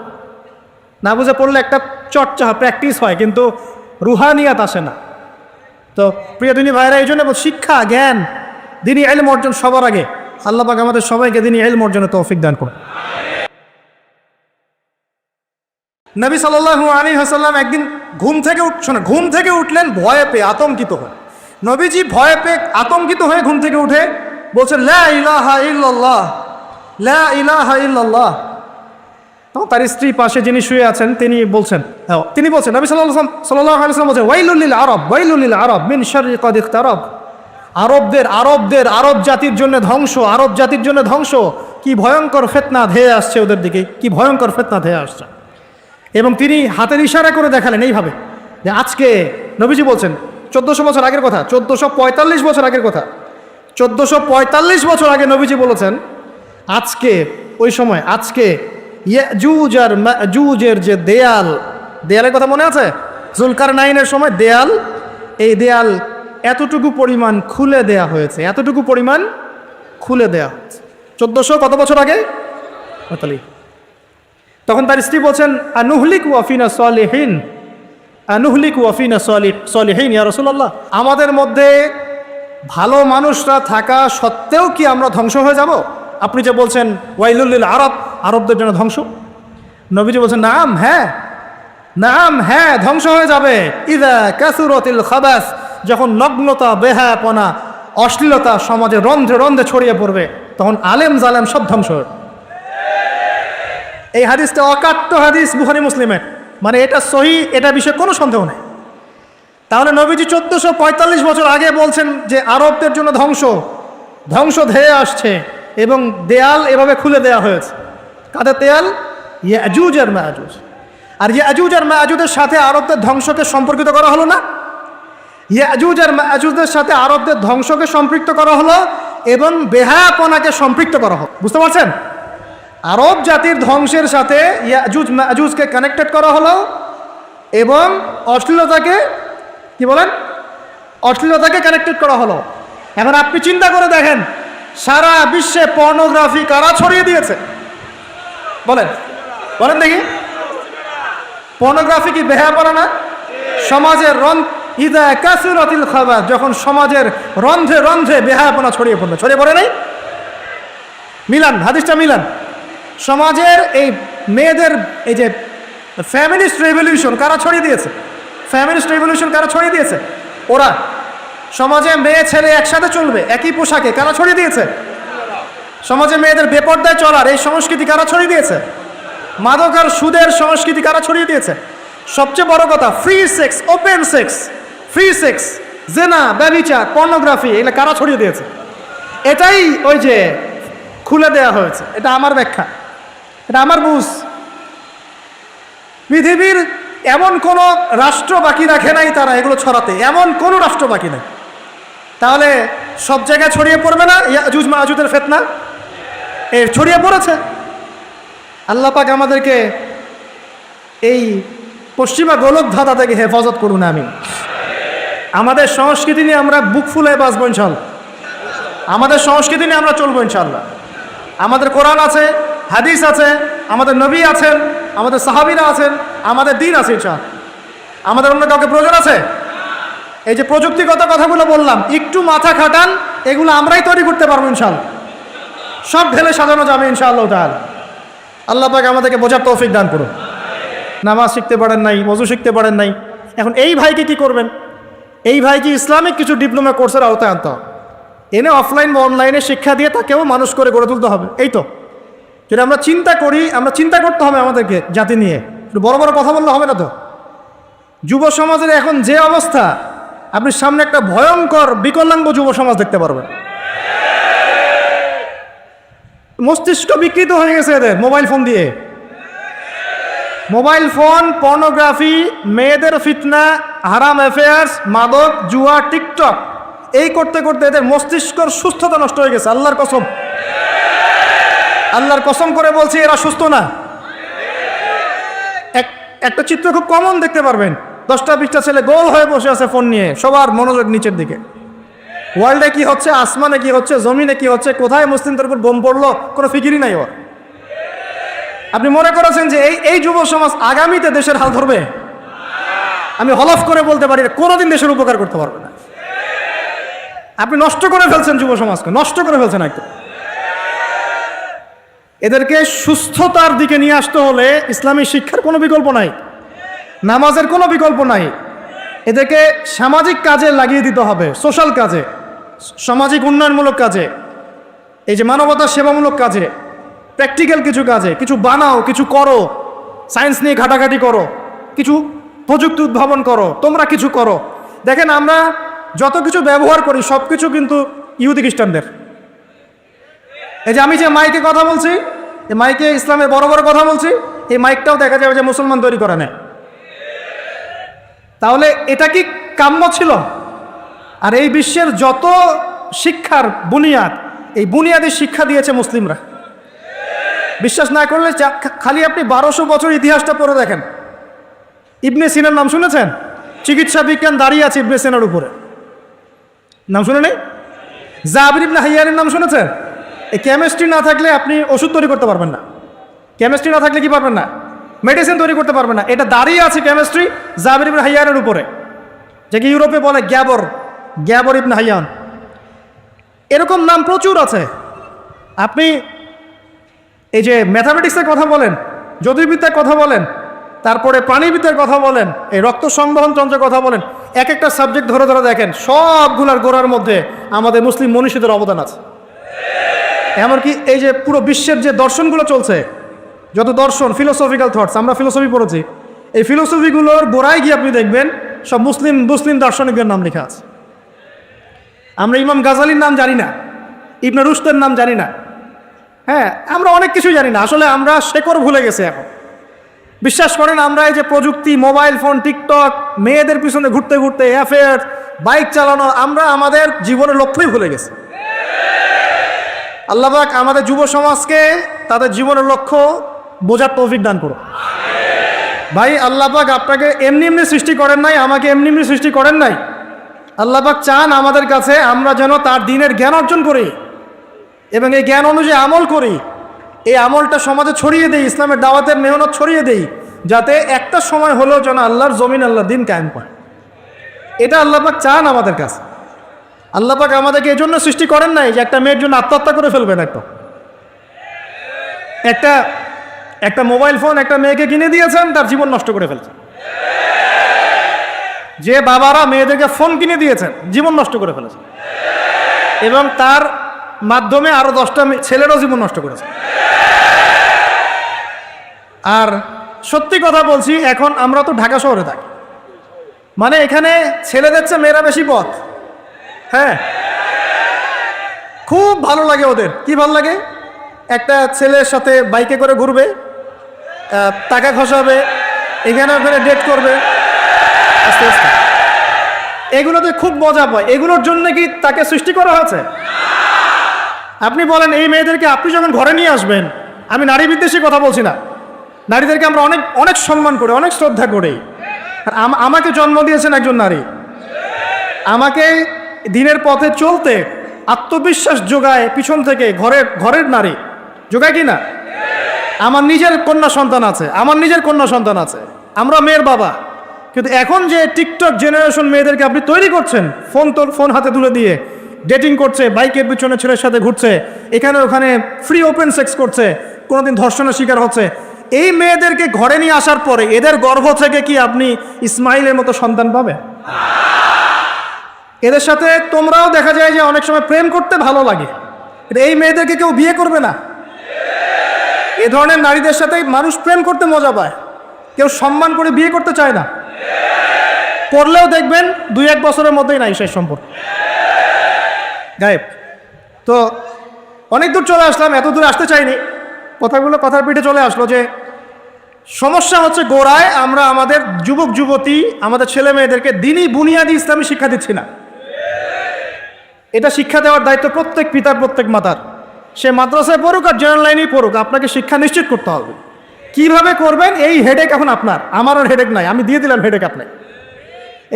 না বুঝে পড়লে একটা চর্চা, প্র্যাকটিস হয়, কিন্তু রুহানিয়াত আসে না। তো প্রিয় দিনী ভাইরা, এই জন্য শিক্ষা, জ্ঞান, দিনী ইলম অর্জন সবার আগে। আল্লাহ পাক আমাদের সবাইকে দিনী ইলম অর্জনের তৌফিক দান করুন। নবী সাল্লাল্লাহু আলাইহি ওয়াসাল্লাম একদিন ঘুম থেকে উঠলেন ভয়ে পেয়ে, আতঙ্কিত হয়ে। নবীজি ভয়ে পেয়ে আতঙ্কিত হয়ে ঘুম থেকে উঠে বলছেন লা ইলাহা ইল্লাল্লাহ, লা ইলাহা ইল্লাল্লাহ। তখন তার স্ত্রী পাশে যিনি শুয়ে আছেন তিনি বলছেন নবী সাল্লাল্লাহু আলাইহি ওয়াসাল্লাম বলছেন ওয়াইলুল লিল আরব মিন শাররি ক্বাদ ইকতারাব। আরব জাতির জন্য ধ্বংস, কি ভয়ঙ্কর ফিতনা ধেয়ে আসছে ওদের দিকে, কি ভয়ঙ্কর ফিতনা ধেয়ে আসছে। এবং তিনি হাতের ইশারা করে দেখালেন এইভাবে যে আজকে, নবীজি বলছেন 1400 বছর আগের কথা, 1445 বছর আগের কথা, 1445 বছর আগে নবীজি বলেছেন আজকে ইয়াজুজ আর মাজুজের যে দেয়ালের কথা মনে আছে? জুলকারনাইনের সময় এই দেয়াল এতটুকু পরিমাণ খুলে দেয়া হয়েছে, 1400 কত বছর আগে? তখন তার স্ত্রী বলছেন আনুহলিক ওয়াফিনা সলিহিন ইয়া রাসূলুল্লাহ, আমাদের মধ্যে ভালো মানুষরা থাকা সত্ত্বেও কি আমরা ধ্বংস হয়ে যাব? আপনি যে বলছেন ওয়াইলুল লিল আরব, আরবদের জন্য ধ্বংস। নবীজি বলছেন নাম হ্যাঁ ধ্বংস হয়ে যাবে। ইযা কাসুরাতিল খাবাস, যখন নগ্নতা, বেহায়াপনা, অশ্লীলতা সমাজে রন্ধ্রে রন্ধ্রে ছড়িয়ে পড়বে, তখন আলেম জালেম সব ধ্বংস হবে। এই হাদিসটা অকাট্য হাদিস, বুখারী মুসলিমের, মানে এটা সহিহ, এটা বিষয়ে কোনো সন্দেহ নেই। তাহলে নবীজি 1445 বছর আগে বলছেন যে আরবদের জন্য ধ্বংস ধেয়ে আসছে এবং দেয়াল এভাবে খুলে দেয়া হয়েছে। কাদের দেয়াল? ইয়াজুজ আর মাজুজ। আর ইয়াজুজ আর মাজুজের সাথে আরবদের ধ্বংসকে সম্পর্কিত করা হলো না? ইয়াজুজ আর মাজুজের সাথে আরবদের ধ্বংসকে সম্পৃক্ত করা হলো এবং বেহায়াপনাকে সম্পৃক্ত করা হলো। বুঝতে পারছেন? আরব জাতির ধ্বংসের সাথে ইয়াজুজ মাজুজকে কানেক্টেড করা হলো এবং অশ্লীলতাকে কানেক্টেড করা হলো। এখন আপনি চিন্তা করে দেখেন, সারা বিশ্বে পর্নোগ্রাফি কারা ছড়িয়ে দিয়েছে? বলেন দেখি। পর্নোগ্রাফি কি বেহায়াপনা না? সমাজের ইযা কাসুরাতিল খাবাস, যখন সমাজের রন্ধ্রে রন্ধ্রে বেহায়াপনা ছড়িয়ে পড়ে নাই? হাদিসটা মিলান। সমাজের এই মেয়েদের এই যে ফ্যামিলিস্ট রেভলিউশন কারা ছড়িয়ে দিয়েছে? ওরা। সমাজে মেয়ে ছেলে একসাথে চলবে একই পোশাকে, কারা ছড়িয়ে দিয়েছে? সমাজে মেয়েদের বেপর্দায় চলার এই সংস্কৃতি কারা ছড়িয়ে দিয়েছে? মাদক আর সুদের সংস্কৃতি কারা ছড়িয়ে দিয়েছে? সবচেয়ে বড় কথা, ফ্রি সেক্স, ওপেন সেক্স, জেনা, ব্যভিচার, পর্নোগ্রাফি, এগুলো কারা ছড়িয়ে দিয়েছে? এটাই ওই যে খুলে দেয়া হয়েছে। এটা আমার ব্যাখ্যা, এটা আমার বুঝ। পৃথিবীর এমন কোনো রাষ্ট্র বাকি রাখে নাই তারা এগুলো ছড়াতে, এমন কোনো রাষ্ট্র বাকি নাই। তাহলে সব জায়গায় ছড়িয়ে পড়বে না ইয়াজুজ মাজুজের ফিতনা? ছড়িয়ে পড়েছে। আল্লাহ পাক আমাদেরকে এই পশ্চিমা গোলক ধাঁধা থেকে হেফাজত করুন, আমিন। আমাদের সংস্কৃতি নিয়ে আমরা বুক ফুলে বাঁচবো ইনশাল্লাহ, আমাদের সংস্কৃতি নিয়ে আমরা চলবো ইনশাল্লাহ। আমাদের কোরআন আছে, হাদিস আছে, আমাদের নবী আছেন, আমাদের সাহাবীরা আছেন, আমাদের দিন আছে ইনশাল্লাহ। আমাদের অন্য কাউকে প্রয়োজন আছে? এই যে প্রযুক্তিগত কথাগুলো বললাম, একটু মাথা খাটান, এগুলো আমরাই তৈরি করতে পারবো ইনশাল্লাহ। সব ঢেলে সাজানো যাবে ইনশাআল্লাহ তাআলা। আল্লাহ পাক আমাদেরকে বোঝার তৌফিক দান করুন। নামাজ শিখতে পারেন নাই, ওযু শিখতে পারেন নাই, এখন এই ভাইকে কি করবেন? এই ভাইকে ইসলামিক কিছু ডিপ্লোমা কোর্সের আওতায় আনতে হবে, এনে অফলাইন বা অনলাইনে শিক্ষা দিয়ে তাকেও মানুষ করে গড়ে তুলতে হবে। এই তো যদি আমরা চিন্তা করি, আমরা চিন্তা করতে হবে আমাদেরকে জাতি নিয়ে, বড় বড় কথা বললে হবে না তো। যুব সমাজের এখন যে অবস্থা, আপনি সামনে একটা ভয়ঙ্কর বিকলাঙ্গ যুব সমাজ দেখতে পারবেন। মস্তিষ্ক বিকৃত হয়ে গেছে এদের মোবাইল ফোন দিয়ে। মোবাইল ফোন, পর্নোগ্রাফি, মেয়েদের ফিতনা, হারাম অ্যাফেয়ার্স, মাদক, জুয়া, টিকটক, এই করতে করতে এদের মস্তিষ্কর সুস্থতা নষ্ট হয়ে গেছে। আল্লাহর কসম, আল্লাহর কসম করে বলছি, এরা সুস্থ না। একটা চিত্র খুব কমন দেখতে পারবেন, 10টা-20টা ছেলে গোল হয়ে বসে আছে ফোন নিয়ে, সবার মনোযোগ নিচের দিকে। ওয়ার্ল্ডে কি হচ্ছে, আসমানে কি হচ্ছে, জমিনে কি হচ্ছে, কোথায় মুসলিমদের উপর বোম পড়লো, কোনো ফিকিরই নাই ওর। আপনি মনে করেছেন যে এই যুব সমাজ আগামীতে দেশের হাল ধরবে? আমি হলফ করে বলতে পারি কোনোদিন দেশের উপকার করতে পারবে না। আপনি নষ্ট করে ফেলছেন যুব সমাজকে, নষ্ট করে ফেলছেন একদম। এদেরকে সুস্থতার দিকে নিয়ে আসতে হলে ইসলামী শিক্ষার কোনো বিকল্প নাই, নামাজের কোনো বিকল্প নাই। এদেরকে সামাজিক কাজে লাগিয়ে দিতে হবে, সোশ্যাল কাজে, সামাজিক উন্নয়নমূলক কাজে, এই যে মানবতার সেবামূলক কাজে, প্র্যাকটিক্যাল কিছু কাজে। কিছু বানাও, কিছু করো, সায়েন্স নিয়ে ঘাটাঘাটি করো, কিছু প্রযুক্তি উদ্ভাবন করো, তোমরা কিছু করো। দেখেন আমরা যত কিছু ব্যবহার করি সব কিছু কিন্তু ইহুদি খ্রিস্টানদের। এই যে আমি যে মাইকে কথা বলছি, এই মাইকে ইসলামের বড় বড় কথা বলছি, এই মাইকটাও দেখা যাবে যে মুসলমান তৈরি করে নেয়। তাহলে এটা কি কাম্য ছিল? আর এই বিশ্বের যত শিক্ষার বুনিয়াদ, এই বুনিয়াদের শিক্ষা দিয়েছে মুসলিমরা। বিশ্বাস না করলে খালি আপনি 1200 বছর ইতিহাসটা পড়ে দেখেন। ইবনে সিনার নাম শুনেছেন? চিকিৎসা বিজ্ঞান দাঁড়িয়ে আছে ইবনে সিনার উপরে, নাম শুনে নেই? জাবির ইবনে হাইয়ানের নাম শুনেছেন? এই কেমিস্ট্রি না থাকলে আপনি ওষুধ তৈরি করতে পারবেন না। কেমিস্ট্রি না থাকলে কি পারবেন না? মেডিসিন তৈরি করতে পারবেন না। এটা দাঁড়িয়ে আছে কেমিস্ট্রি জাবির ইবনে হাইয়ানের উপরে, যাকে ইউরোপে বলে গ্যাবর ইবনে হাইয়ান। এরকম নাম প্রচুর আছে। আপনি এই যে ম্যাথামেটিক্সের কথা বলেন, জ্যোতির্বিদ্যার কথা বলেন, তারপরে প্রাণীবিদ্যার কথা বলেন, এই রক্ত সংবহন তন্ত্রের কথা বলেন, এক একটা সাবজেক্ট ধরে ধরে দেখেন, সবগুলার গোড়ার মধ্যে আমাদের মুসলিম মনীষীদের অবদান আছে। এমনকি এই যে পুরো বিশ্বের যে দর্শনগুলো চলছে, যত দর্শন, ফিলোসফিক্যাল থটস, আমরা ফিলোসফি পড়েছি, এই ফিলোসফিগুলোর গোড়ায় গিয়ে আপনি দেখবেন সব মুসলিম দার্শনিকদের নাম লেখা আছে। আমরা ইমাম গাজালির নাম জানি না, ইবনে রুশদের নাম জানি না। হ্যাঁ, আমরা অনেক কিছু জানি না। আসলে আমরা শেকড় ভুলে গেছি এখন। বিশ্বাস করেন, আমরা এই যে প্রযুক্তি, মোবাইল ফোন, টিকটক, মেয়েদের পিছনে ঘুরতে ঘুরতে, অ্যাফেয়ার, বাইক চালানো, আমরা আমাদের জীবনের লক্ষ্যই ভুলে গেছি। আল্লাহ পাক আমাদের যুব সমাজকে তাদের জীবনের লক্ষ্য বোঝার তৌফিক দান করুন। ভাই, আল্লাহ পাক আপনাকে এমনি এমনি সৃষ্টি করেন নাই, আমাকে এমনি এমনি সৃষ্টি করেন নাই। আল্লাহ পাক চান আমাদের কাছে আমরা যেন তার দ্বীনের জ্ঞান অর্জন করি এবং এই জ্ঞান অনুযায়ী আমল করি। এই আমলটা সমাজে ছড়িয়ে দেই, ইসলামের দাওয়াতের মেহনত ছড়িয়ে দেই, যাতে একটা সময় হলেও যেন আল্লাহর জমিন, আল্লাহর দ্বীন কায়েম করে। এটা আল্লাহ পাক চান আমাদের কাছে। আল্লাহ পাক আমাদেরকে এই জন্য সৃষ্টি করেন নাই যে একটা মেয়ের জন্য আত্মহত্যা করে ফেলবেন। একটা মোবাইল ফোন একটা মেয়েকে কিনে দিয়েছেন, তার জীবন নষ্ট করে ফেলছেন। যে বাবারা মেয়েদেরকে ফোন কিনে দিয়েছেন, জীবন নষ্ট করে ফেলেছেন এবং তার মাধ্যমে আরো 10টা ছেলেরও জীবন নষ্ট করেছে। আর সত্যি কথা বলছি, এখন আমরা তো ঢাকা শহরে থাকি, মানে এখানে ছেলেদের চেয়ে মেয়েরা বেশি পথ। হ্যাঁ, খুব ভালো লাগে ওদের। কি ভালো লাগে? একটা ছেলের সাথে বাইকে করে ঘুরবে, টাকা খসাবে, এখানে ওখানে ডেট করবে, আস্তে আস্তে এগুলোতে খুব মজা পায়, এগুলোর জন্য কি তাকে সৃষ্টি করা হয়েছে? আপনি বলেন এই মেয়েদেরকে আপনি যখন ঘরে নিয়ে আসবেন, আমি নারী বিদ্বেষী কথা বলছি না, নারীদেরকে আমরা অনেক অনেক সম্মান করি, অনেক শ্রদ্ধা করি। আর আমাকে জন্ম দিয়েছেন একজন নারী, আমাকে দিনের পথে চলতে আত্মবিশ্বাস যোগায় পিছন থেকে, ঘরের নারী যোগায় কি না? আমার নিজের কন্যা সন্তান আছে, আমরা মেয়ের বাবা। কিন্তু এখন যে টিকটক জেনারেশন মেয়েদেরকে আপনি তৈরি করছেন, ফোন হাতে তুলে দিয়ে ডেটিং করছে, বাইকের পিছনে ছেলের সাথে ঘুরছে, এখানে ওখানে ফ্রি ওপেন সেক্স করছে, কোনোদিন ধর্ষণের শিকার হচ্ছে, এই মেয়েদেরকে ঘরে নিয়ে আসার পরে এদের গর্ভ থেকে কি আপনি ইসমাইলের মতো সন্তান পাবে? এদের সাথে তোমরাও দেখা যায় যে অনেক সময় প্রেম করতে ভালো লাগে, এই মেয়েদেরকে কেউ বিয়ে করবে না। এ ধরনের নারীদের সাথে মানুষ প্রেম করতে মজা পায়, কেউ সম্মান করে বিয়ে করতে চায় না। করলেও দেখবেন 2-1 বছরের মধ্যেই নাই সেই সম্পর্ক, গায়েব। তো অনেক দূর চলে আসলাম, এত দূর আসতে চাইনি, কথার পিঠে চলে আসলো যে সমস্যা হচ্ছে গোড়ায় আমরা আমাদের যুবক যুবতী, আমাদের ছেলে মেয়েদেরকে দিনই বুনিয়াদি ইসলামী শিক্ষা দিচ্ছি না। এটা শিক্ষা দেওয়ার দায়িত্ব প্রত্যেক পিতার, প্রত্যেক মাতার। সে মাদ্রাসায় পড়ুক আর জেনারেল লাইনেই পড়ুক, আপনাকে শিক্ষা নিশ্চিত করতে হবে। কিভাবে করবেন এই হেডেক এখন আপনার, আমার আর হেডেক নাই, আমি দিয়ে দিলাম হেডেক আপনাকে।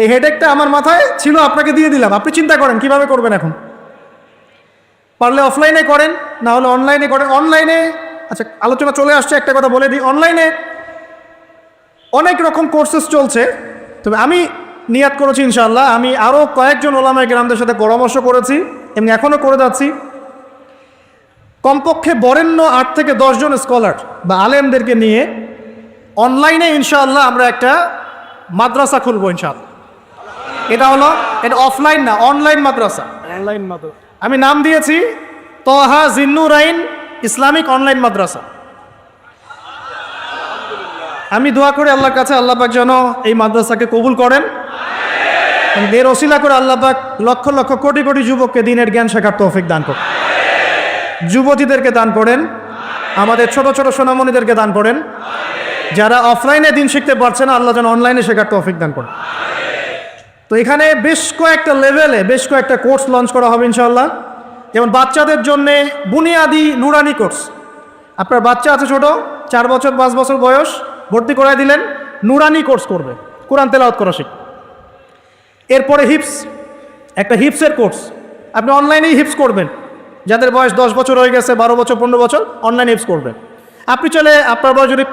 এই হেডেকটা আমার মাথায় ছিল, আপনাকে দিয়ে দিলাম, আপনি চিন্তা করেন কিভাবে করবেন। এখন পারলে অফলাইনে করেন, না হলে অনলাইনে করেন। অনলাইনে আচ্ছা আলোচনা চলে আসছে, একটা কথা বলে দিই, অনলাইনে অনেক রকম কোর্সেস চলছে। তবে আমি নিয়াত করেছি ইনশাআল্লাহ, আমি আরও কয়েকজন ওলামায়ে কেরামদের সাথে পরামর্শ করেছি এবং এখনও করে যাচ্ছি, কমপক্ষে বরেণ্য 8 থেকে 10 জন স্কলার বা আলেমদেরকে নিয়ে অনলাইনে ইনশাআল্লাহ আমরা একটা মাদ্রাসা খুলবো ইনশাআল্লাহ। এটা অফলাইন না, অনলাইন মাদ্রাসা। আমি নাম দিয়েছি তহা জিন্নুরাইন ইসলামিক অনলাইন মাদ্রাসা। আমি দোয়া করি আল্লাহর কাছে, আল্লাহ পাক যেন এই মাদ্রাসাকে কবুল করেন, এর ওসিলা করে আল্লাহ পাক লক্ষ লক্ষ কোটি কোটি যুবককে দিনের জ্ঞান শেখার তৌফিক দান করেন, যুবতীদেরকে দান করেন, আমাদের ছোট ছোট সোনামণিদেরকে দান করেন, যারা অফলাইনে দিন শিখতে পারছে না আল্লাহ যেন অনলাইনে শেখার তৌফিক দান করেন। তো এখানে বেশ কয়েকটা লেভেলে বেশ কয়েকটা কোর্স লঞ্চ করা হবে ইনশাআল্লাহ। যেমন বাচ্চাদের জন্যে বুনিয়াদি নুরানি কোর্স, আপনার বাচ্চা আছে ছোট, 4 বছর 5 বছর বয়স, ভর্তি করাই দিলেন, নুরানি কোর্স করবে, কোরআন তেলাওয়াত করা শিখবে। এরপরে একটা হিপসের কোর্স, আপনি অনলাইনেই হিপস করবেন, যাদের বয়স 10 বছর হয়ে গেছে, 12 বছর 15 বছর, অনলাইন হিপস করবেন। আপনি চলে, আপনার বয়স যদি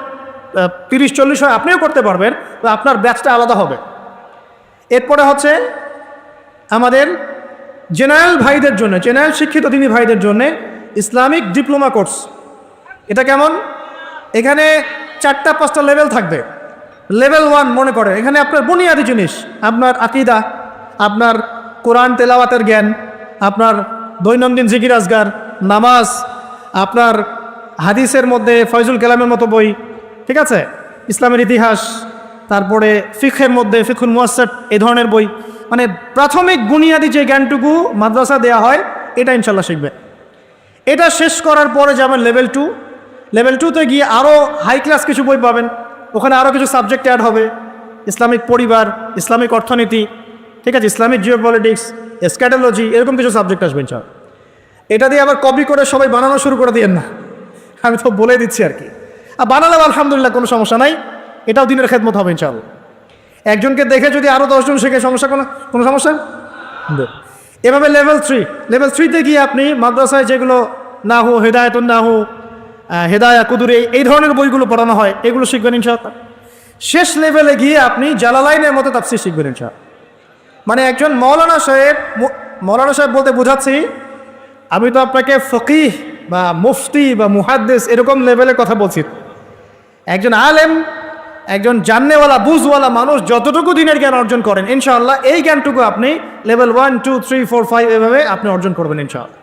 30-40 হয় আপনিও করতে পারবেন, তো আপনার ব্যাচটা আলাদা হবে। এরপরে হচ্ছে আমাদের জেনারেল ভাইদের জন্য, জেনারেল শিক্ষিত দিনী ভাইদের জন্য ইসলামিক ডিপ্লোমা কোর্স। এটা কেমন? এখানে 4-5টা লেভেল থাকবে। লেভেল 1 মনে করে এখানে আপনার বুনিয়াদি জিনিস, আপনার আকীদা, আপনার কোরআন তেলাওয়াতের জ্ঞান, আপনার দৈনন্দিন জিকির আজগার, নামাজ, আপনার হাদিসের মধ্যে ফয়জুল কালামের মতো বই, ঠিক আছে, ইসলামের ইতিহাস, তারপরে ফিকহের মধ্যে ফিকহুল মুয়াসসার, এই ধরনের বই, মানে প্রাথমিক বুনিয়াদি যে জ্ঞানটুকু মাদ্রাসা দেওয়া হয় এটা ইনশাল্লাহ শিখবে। এটা শেষ করার পরে যাবেন লেভেল 2। লেভেল 2তে গিয়ে আরও হাই ক্লাস কিছু বই পাবেন, ওখানে আরও কিছু সাবজেক্ট অ্যাড হবে, ইসলামিক পরিবার, ইসলামিক অর্থনীতি, ঠিক আছে, ইসলামিক জিওপলিটিক্স, স্ক্যাটোলজি, এরকম কিছু সাবজেক্ট আসবে ইনশাআল্লাহ। এটা দিয়ে আবার কপি করে সবাই বানানো শুরু করে দিয়েন না, আমি তো বলে দিচ্ছি আর কি। আর বানালেও আলহামদুলিল্লাহ কোনো সমস্যা নাই, এটাও দিনের খেদমত হবে ইনশাআল্লাহ। একজনকে দেখে যদি আরও 10 জন শেখে সমস্যা, কোনো সমস্যা। এভাবে লেভেল 3তে গিয়ে আপনি মাদ্রাসায় যেগুলো নাহু, হেদায়েতুন নাহু, হেদায়া কুদুরে, এই ধরনের বইগুলো পড়ানো হয়, এগুলো শিখবেন ইনশাআল্লাহ। শেষ লেভেলে গিয়ে আপনি জালালাইনের মতো তাফসীর শিখবেন ইনশাআল্লাহ। মানে একজন মৌলানা সাহেব বলতে বোঝাচ্ছি, আমি তো আপনাকে ফকিহ বা মুফতি বা মুহাদ্দিস এরকম লেভেলের কথা বলছি। একজন আলেম, একজন জাননেওয়ালা, বুঝওয়ালা মানুষ যতটুকু দিনের জ্ঞান অর্জন করেন ইনশাআল্লাহ, এই জ্ঞানটুকু আপনি লেভেল 1, 2, 3, 4, 5 এভাবে আপনি অর্জন করবেন ইনশাআল্লাহ।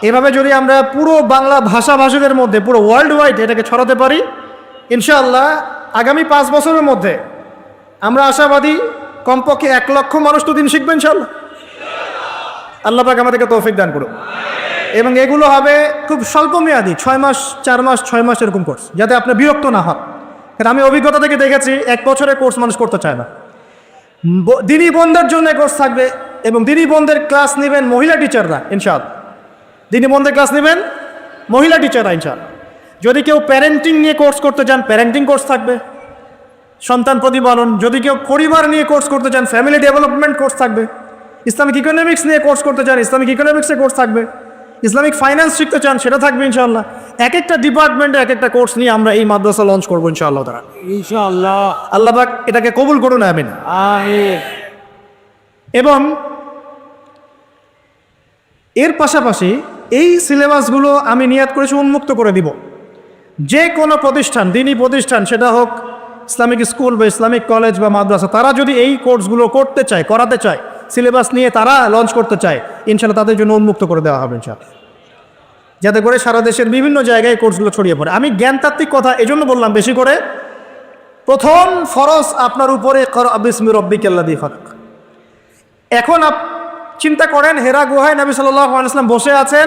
এভাবে যদি আমরা পুরো বাংলা ভাষাভাষীদের মধ্যে, পুরো ওয়ার্ল্ড ওয়াইড এটাকে ছড়াতে পারি ইনশাআল্লাহ, আগামী 5 বছরের মধ্যে আমরা আশাবাদী কমপক্ষে 1 লক্ষ মানুষ তো দিন শিখবেন ইনশাআল্লাহ। আল্লাহ পাক আমাদেরকে তৌফিক দান করুন। এবং এগুলো হবে খুব স্বল্প মেয়াদি, 6 মাস, 4 মাস, 6 মাস এরকম কোর্স, যাতে আপনি বিরক্ত না হন। কারণ আমি অভিজ্ঞতা থেকে দেখেছি 1 বছরের কোর্স মানুষ করতে চায় না। দিনী বোনদের জন্য কোর্স থাকবে এবং দিনী বোনদের ক্লাস নেবেন মহিলা টিচাররা ইনশাআল্লাহ। দিনী বোনদের ক্লাস নেবেন মহিলা টিচাররা ইনশাআল্লাহ। যদি কেউ প্যারেন্টিং নিয়ে কোর্স করতে চান প্যারেন্টিং কোর্স থাকবে, সন্তান প্রতিপালন। যদি কেউ পরিবার নিয়ে কোর্স করতে চান ফ্যামিলি ডেভেলপমেন্ট কোর্স থাকবে। ইসলামিক ইকোনমিক্স নিয়ে কোর্স করতে চান ইসলামিক ইকোনমিক্সে কোর্স থাকবে। ইসলামিক ফাইন্যান্স শিখতে চান সেটা থাকবে ইনশাআল্লাহ। এক একটা ডিপার্টমেন্টে এক একটা কোর্স নিয়ে আমরা এই মাদ্রাসা লঞ্চ করবো ইনশাআল্লাহ তাআলা। ইনশাআল্লাহ। আল্লাহ পাক এটাকে কবুল করুন, আমিন। আমিন। এবং এর পাশাপাশি এই সিলেবাসগুলো আমি নিয়াত করেছি উন্মুক্ত করে দিব। যে কোনো প্রতিষ্ঠান, দিনী প্রতিষ্ঠান, সেটা হোক ইসলামিক স্কুল বা ইসলামিক কলেজ বা মাদ্রাসা, তারা যদি এই কোর্সগুলো করতে চায়, করাতে চায়, সিলেবাস নিয়ে তারা লঞ্চ করতে চায়, ইনশাআল্লাহ তাদের জন্য উন্মুক্ত করে দেওয়া হবে ইনশাআল্লাহ, যাতে করে সারা দেশের বিভিন্ন জায়গায় কোর্সগুলো ছড়িয়ে পড়ে। আমি জ্ঞানতাত্ত্বিক কথা এজন্য বললাম বেশি করে, প্রথম ফরজ আপনার উপরে ইকরা বিসমি রাব্বিকাল্লাযী খালাক। এখন চিন্তা করেন, হেরা গুহায় নবী সাল্লাল্লাহু আলাইহি ওয়াসাল্লাম বসে আছেন,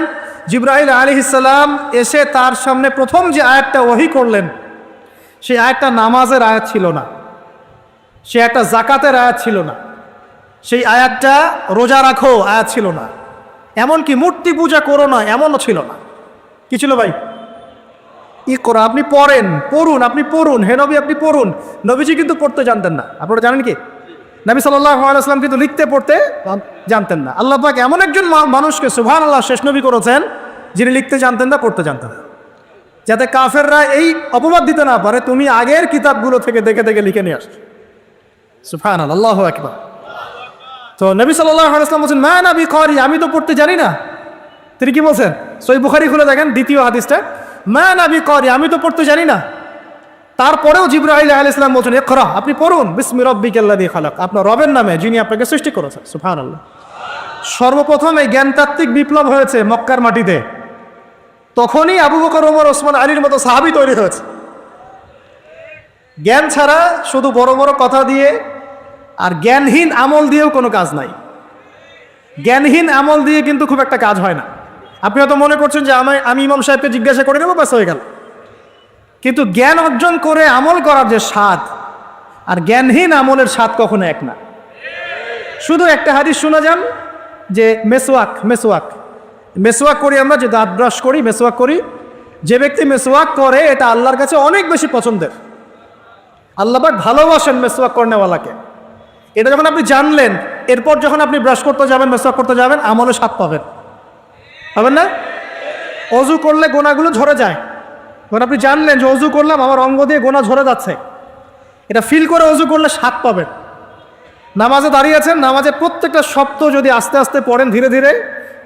জিবরাইল আলাইহিস সালাম এসে তার সামনে প্রথম যে আয়াতটা ওহী করলেন, সেই আয়াতটা নামাজের আয়াত ছিল না, সে একটা জাকাতের আয়াত ছিল না, সেই আয়াতটা রোজা রাখো আয়াত ছিল না, এমনকি মূর্তি পূজা করো না এমনও ছিল না। কি ছিল ভাই? ইকরা, আপনি পড়ুন, আপনি পড়ুন, হে নবী আপনি পড়ুন। নবীজি কিন্তু পড়তে জানতেন না, আপনারা জানেন কি? নবী সাল্লাল্লাহু আলাইহি ওয়াসাল্লাম কিন্তু লিখতে পড়তে জানতেন না। আল্লাহ পাক এমন একজন মানুষকে সুবহানাল্লাহ শেষ নবী করেছেন যিনি লিখতে জানতেন না, পড়তে জানতেন না, যাতে কাফেররা এই অপবাদ দিতে না পারে তুমি আগের কিতাবগুলো থেকে দেখে দেখে লিখে নিয়ে আসছো। সুবহানাল্লাহ, আল্লাহু আকবার। তো নবী সাল্লাল্লাহু আলাইহি ওয়াসাল্লাম বলছেন, মা নবী ক্বারি, আমি তো পড়তে জানি না। তিনি কি বলছেন? সহিহ বুখারী খুলে দেখেন দ্বিতীয় হাদিসটা, মা নবী ক্বারি, আমি তো পড়তে জানি না। তারপরেও জিবরাইল আলাইহিস সালাম বলছেন, ইকরা, আপনি পড়ুন, বিসমি রাব্বিকাল্লাযী খালাক, আপনার রবের নামে যিনি আপনাকে সৃষ্টি করেছেন। সুবহানাল্লাহ। সর্বপ্রথম এই জ্ঞানতাত্ত্বিক বিপ্লব হয়েছে মক্কার মাটিতে, তখনই আবু বকর, ওমর, ওসমান, আলীর মতো সাহাবী তৈরি হয়েছে। জ্ঞান ছাড়া শুধু বড় বড় কথা দিয়ে আর জ্ঞানহীন আমল দিয়েও কোনো কাজ নাই। জ্ঞানহীন আমল দিয়ে কিন্তু খুব একটা কাজ হয় না। আপনি হয়তো মনে করছেন যে আমি ইমাম সাহেবকে জিজ্ঞাসা করে নেবো, ব্যাস হয়ে গেল। কিন্তু জ্ঞান অর্জন করে আমল করার যে স্বাদ আর জ্ঞানহীন আমলের স্বাদ কখনো এক না। শুধু একটা হাদিস শোনা যান যে মেসওয়াক করি আমরা, যে দাঁত ব্রাশ করি, মেসওয়াক করি, যে ব্যক্তি মেসওয়াক করে এটা আল্লাহর কাছে অনেক বেশি পছন্দের। আল্লাহ পাক ভালোবাসেন মেসওয়াক করনেওয়ালাকে। এটা যখন আপনি জানলেন, এরপর যখন আপনি ব্রাশ করতে যাবেন, মেসওয়াক করতে যাবেন, আমলে স্বাদ পাবেন না? অজু করলে গোনাগুলো ঝরে যায়, যখন আপনি জানলেন যে অজু করলাম আমার অঙ্গ দিয়ে গোনা ঝরে যাচ্ছে, এটা ফিল করে অজু করলে স্বাদ পাবেন। নামাজে দাঁড়িয়ে আছেন, নামাজের প্রত্যেকটা শব্দ যদি আস্তে আস্তে পড়েন, ধীরে ধীরে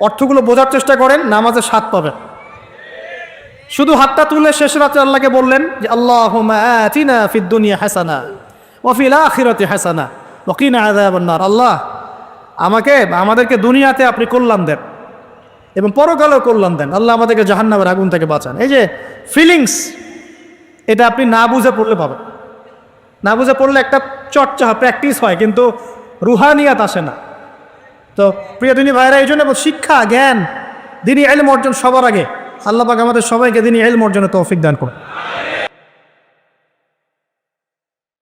অর্থগুলো বোঝার চেষ্টা করেন, নামাজের স্বাদ পাবেন। শুধু হাতটা তুলে শেষ রাতে আল্লাহকে বললেন যে আল্লাহুম্মা আতিনা ফিদ দুনিয়া হাসানা ওয়া ফিল আখিরাতি হাসানা ওয়া কিনা আযাবান নার। আল্লাহ আমাদেরকে দুনিয়াতে আপনি কল্যাণ দেন এবং পরকালেও কল্যাণ দেন। আল্লাহ আমাদেরকে জাহান্নামের আগুন থেকে বাঁচান। এই যে ফিলিংস, এটা আপনি না বুঝে পড়লে পাবেন। না বুঝে পড়লে একটা চর্চা প্র্যাকটিস হয়, কিন্তু রুহানিয়াত আসে না। তো প্রিয় দিনী ভাইরা, এই জন্য শিক্ষা, জ্ঞান, দিনী ইলম অর্জন সবার আগে। আল্লাহ পাক আমাদের সবাইকে দিনী ইলম অর্জনের তৌফিক দান করুন।